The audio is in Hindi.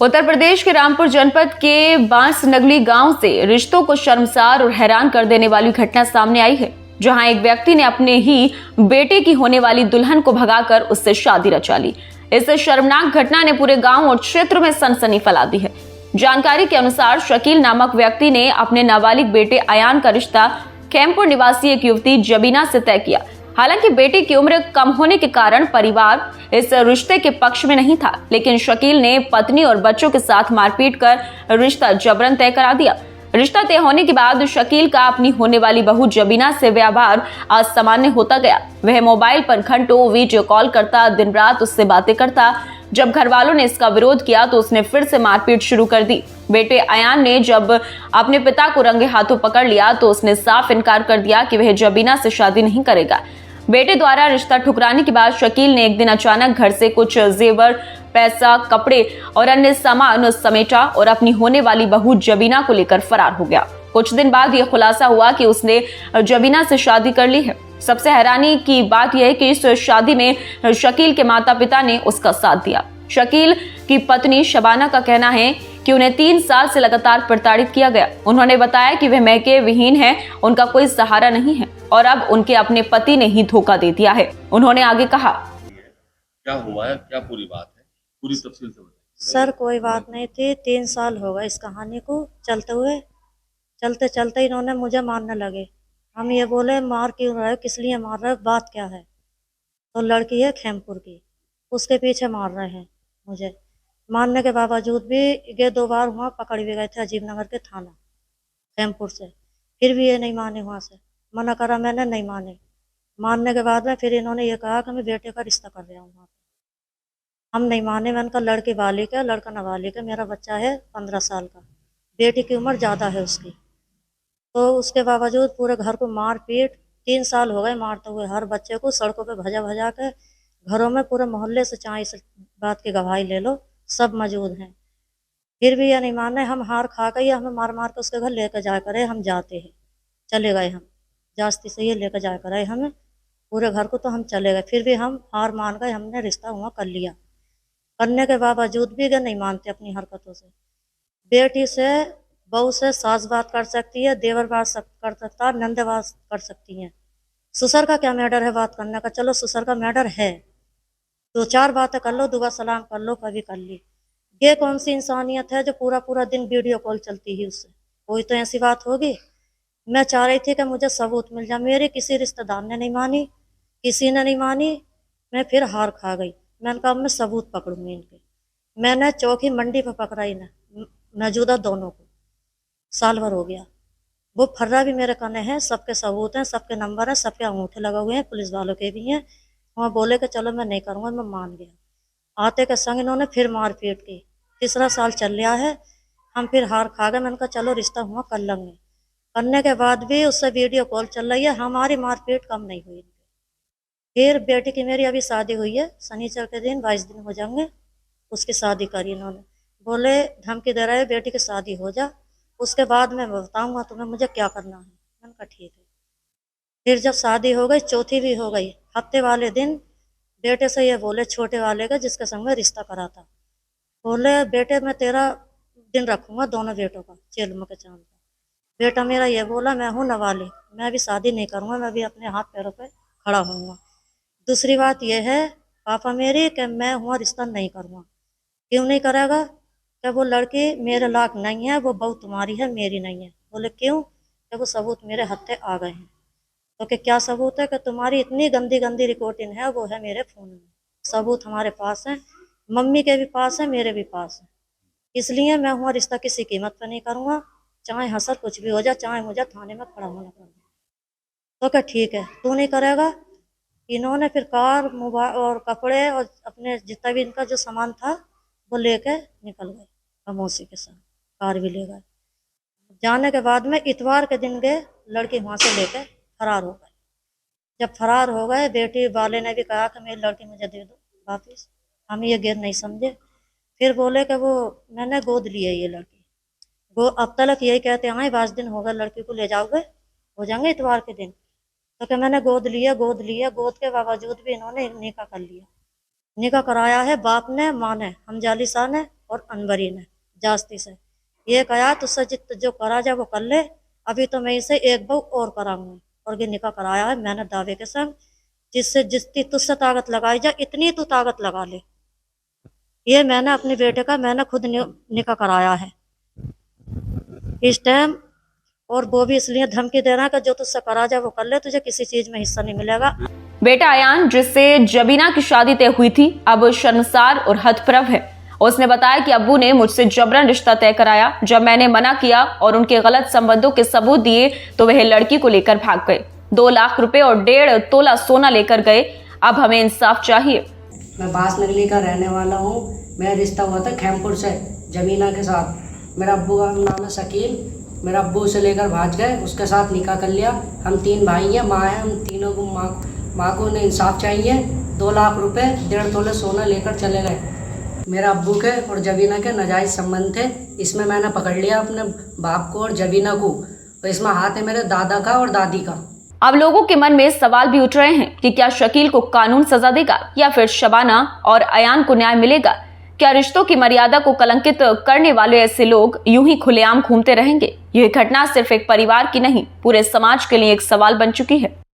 उत्तर प्रदेश के रामपुर जनपद के बांसनगली गांव से रिश्तों को शर्मसार और हैरान कर देने वाली घटना सामने आई है, जहां एक व्यक्ति ने अपने ही बेटे की होने वाली दुल्हन को भगाकर उससे शादी रचा ली। इस शर्मनाक घटना ने पूरे गांव और क्षेत्र में सनसनी फैला दी है। जानकारी के अनुसार शकील नामक व्यक्ति ने अपने नाबालिग बेटे अयान का रिश्ता खेमपुर निवासी एक युवती जबीना से तय किया। हालांकि बेटे की उम्र कम होने के कारण परिवार इस रिश्ते के पक्ष में नहीं था, लेकिन शकील ने पत्नी और बच्चों के साथ मारपीट कर रिश्ता जबरन तय करा दिया। रिश्ता तय होने के बाद शकील का अपनी होने वाली बहू जबीना से व्यवहार असामान्य होता गया। वह मोबाइल पर घंटों वीडियो कॉल करता, दिन रात उससे बातें करता। जब घर वालों ने इसका विरोध किया तो उसने फिर से मारपीट शुरू कर दी। बेटे अयान ने जब अपने पिता को रंगे हाथों पकड़ लिया तो उसने साफ इनकार कर दिया कि वह जबीना से शादी नहीं करेगा। बेटे द्वारा रिश्ता ठुकराने के बाद शकील ने एक दिन अचानक घर से कुछ जेवर, पैसा, कपड़े और अन्य सामान समेटा और अपनी होने वाली बहू जबीना को लेकर फरार हो गया। कुछ दिन बाद यह खुलासा हुआ कि उसने जबीना से शादी कर ली है। सबसे हैरानी की बात यह है कि इस शादी में शकील के माता पिता ने उसका साथ दिया। शकील की पत्नी शबाना का कहना है कि उन्हें 3 साल से लगातार प्रताड़ित किया गया। उन्होंने बताया कि वह मैके विहीन है, उनका कोई सहारा नहीं है और अब उनके अपने पति ने ही धोखा दे दिया है। उन्होंने आगे कहा, क्या हुआ है, क्या पूरी बात है, पूरी तफसील से बताइए। सर कोई बात नहीं थी, 3 साल हो गए इस कहानी को चलते हुए। चलते चलते इन्होंने मुझे मारने लगे। हम ये बोले मार क्यों रहे, किस लिए मार रहे, बात क्या है। तो लड़की है खेमपुर की, उसके पीछे मार रहे हैं मुझे। मारने के बावजूद भी ये 2 बार वहाँ पकड़ भी गए थे अजीब नगर के थाना खेमपुर से, फिर भी ये नहीं माने। वहाँ से मना करा मैंने, नहीं माने। मानने के बाद में फिर इन्होंने ये कहा कि मैं बेटे का रिश्ता कर रहा हूँ वहाँ पे। हम नहीं माने। मैंने कहा लड़की बालिग है, लड़का नाबालिग है, मेरा बच्चा है 15 साल का, बेटी की उम्र ज़्यादा है उसकी। तो उसके बावजूद पूरे घर को मार पीट, 3 साल हो गए मारते हुए। हर बच्चे को सड़कों पे भजा भजा के, घरों में पूरे मोहल्ले से, चाहे इस बात की गवाही ले लो, सब मौजूद हैं। फिर भी ये नहीं माने। हम हार खा गए, हमें मार मार के उसके घर लेकर जाया करे। हम जाते हैं, चले गए हम जास्ती से, ये लेकर जाया करे हमें पूरे घर को, तो हम चले गए। फिर भी हम हार मान गए, हमने रिश्ता हुआ कर लिया। करने के बावजूद भी ये नहीं मानते अपनी हरकतों से। बेटी से, बहू से सास बात कर सकती है, देवर बात कर सकता है, नंदे बात कर सकती हैं। ससुर का क्या मैटर है बात करने का, चलो ससुर का मैटर है, 2-4 बातें कर लो, दुआ सलाम कर लो, कभी कर ली। ये कौन सी इंसानियत है जो पूरा पूरा दिन वीडियो कॉल चलती ही उससे, कोई तो ऐसी बात होगी। मैं चाह रही थी कि मुझे सबूत मिल जाए। मेरे किसी रिश्तेदार ने नहीं मानी, किसी ने नहीं मानी। मैं फिर हार खा गई। मैंने कहा मैं सबूत पकड़ूंगी इनके। मैंने चौकी मंडी पर पकड़ा इन्हें, मौजूदा दोनों को। साल भर हो गया। वो फर्रा भी मेरे कने हैं, सबके सबूत हैं, सबके नंबर हैं, सबके अंगूठे लगे हुए हैं, पुलिस वालों के भी हैं। वहाँ बोले कि चलो मैं नहीं करूँगा, मैं मान गया। आते के संग इन्होंने फिर मारपीट की। 3रा साल चल रहा है। हम फिर हार खा गए। मैंने कहा चलो रिश्ता हुआ कर लेंगे। करने के बाद भी उससे वीडियो कॉल चल रही है, हमारी मारपीट कम नहीं हुई। फिर बेटी की मेरी अभी शादी हुई है, शनिचर के दिन 22 दिन हो जाएंगे, उसकी शादी करी इन्होंने। बोले धमकी दे रहे बेटी की शादी हो जा, उसके बाद मैं बताऊंगा तुम्हें मुझे क्या करना है। मैंने कहा ठीक है। फिर जब शादी हो गई, चौथी भी हो गई, हफ्ते वाले दिन बेटे से ये बोले, छोटे वाले का जिसके संग में रिश्ता करा था, बोले बेटे मैं तेरा दिन रखूंगा, दोनों बेटों का, चेलम के चांद का। बेटा मेरा ये बोला मैं हूँ नाबालिग, मैं भी शादी नहीं करूंगा, मैं भी अपने हाथ पैरों पे खड़ा होऊंगा। दूसरी बात यह है पापा मेरी कि मैं हुआ रिश्ता नहीं करूँगा। क्यों नहीं करेगा? कि वो लड़की मेरे लायक नहीं है, वो बहू तुम्हारी है, मेरी नहीं है। बोले क्यों? कि वो सबूत मेरे हत्थे आ गए हैं। तो कि क्या सबूत है? कि तुम्हारी इतनी गंदी गंदी रिकॉर्डिंग है, वो है मेरे फ़ोन में। सबूत हमारे पास है, मम्मी के भी पास है, मेरे भी पास है। इसलिए मैं हुआ रिश्ता किसी कीमत पर नहीं करूँगा, चाहे हसर कुछ भी हो जाए, चाहे मुझे थाने में खड़ा होना पड़े। तो क्या ठीक है, तू नहीं करेगा? इन्होंने फिर कार, मोबाइल और कपड़े और अपने जितना भी इनका जो सामान था वो लेके निकल गए खामोशी के साथ। कार भी ले गए। जाने के बाद में इतवार के दिन गए, लड़की वहाँ से लेके फरार हो गए। जब फरार हो गए, बेटी वाले ने भी कहा कि मेरी लड़की मुझे दे दो वापिस। हम ये गैर नहीं समझे। फिर बोले कि वो मैंने गोद ली है ये लड़की। वो अब तक यही कहते हैं 22 दिन हो गए, लड़की को ले जाओगे, हो जाएंगे इतवार के दिन। तो कि मैंने गोद लिया, गोद लिया, गोद के बावजूद भी इन्होंने निकाह कर लिया। निकाह कराया है बाप ने, माँ ने, हमजाली शाह ने, और अनवरी ने जास्ती से ये कहा तुझसे जित जो करा जाए वो कर ले, अभी तो मैं इसे एक बहू और कराऊंगी। और ये निकाह कराया है मैंने दावे के संग, जिससे जितनी तुझसे ताकत लगाई जाए इतनी तू ताकत लगा ले। ये मैंने अपने बेटे का मैंने खुद निकाह कराया है इस टाइम। और वो भी इसलिए धमकी दे रहा है कि जो तुझसे करा जाए वो कर ले, तुझे किसी चीज में हिस्सा नहीं मिलेगा। बेटा अयान, जिससे जबीना की शादी तय हुई थी, अब शर्मसार और हतप्रभ है। उसने बताया कि अब्बू ने मुझसे जबरन रिश्ता तय कराया। जब मैंने मना किया और उनके गलत संबंधों के सबूत दिए तो वह लड़की को लेकर भाग गए। 2 लाख रुपए और 1.5 तोला सोना लेकर गए। अब हमें इंसाफ चाहिए। मैं बास नगली का रहने वाला हूँ। मेरा रिश्ता हुआ था खैमपुर से जमीना के साथ। मेरा अब्बू का नाम है शकील। मेरा अब्बू उसे लेकर भाग गए, उसके साथ निकाह कर लिया। हम 3 भाई हैं, माँ है। हम तीनों को माँ को उन्हें इंसाफ चाहिए। 2 लाख रुपए 1.5 तोले सोना लेकर चले गए। मेरा अब्बू के और जबीना के नाजायज़ संबंध थे। इसमें मैंने पकड़ लिया अपने बाप को और जबीना को, और इसमें हाथ है मेरे दादा का और दादी का। अब लोगों के मन में सवाल भी उठ रहे हैं कि क्या शकील को कानून सजा देगा या फिर शबाना और अयान को न्याय मिलेगा। क्या रिश्तों की मर्यादा को कलंकित करने वाले ऐसे लोग यूं ही खुलेआम घूमते रहेंगे? यह घटना सिर्फ एक परिवार की नहीं, पूरे समाज के लिए एक सवाल बन चुकी है।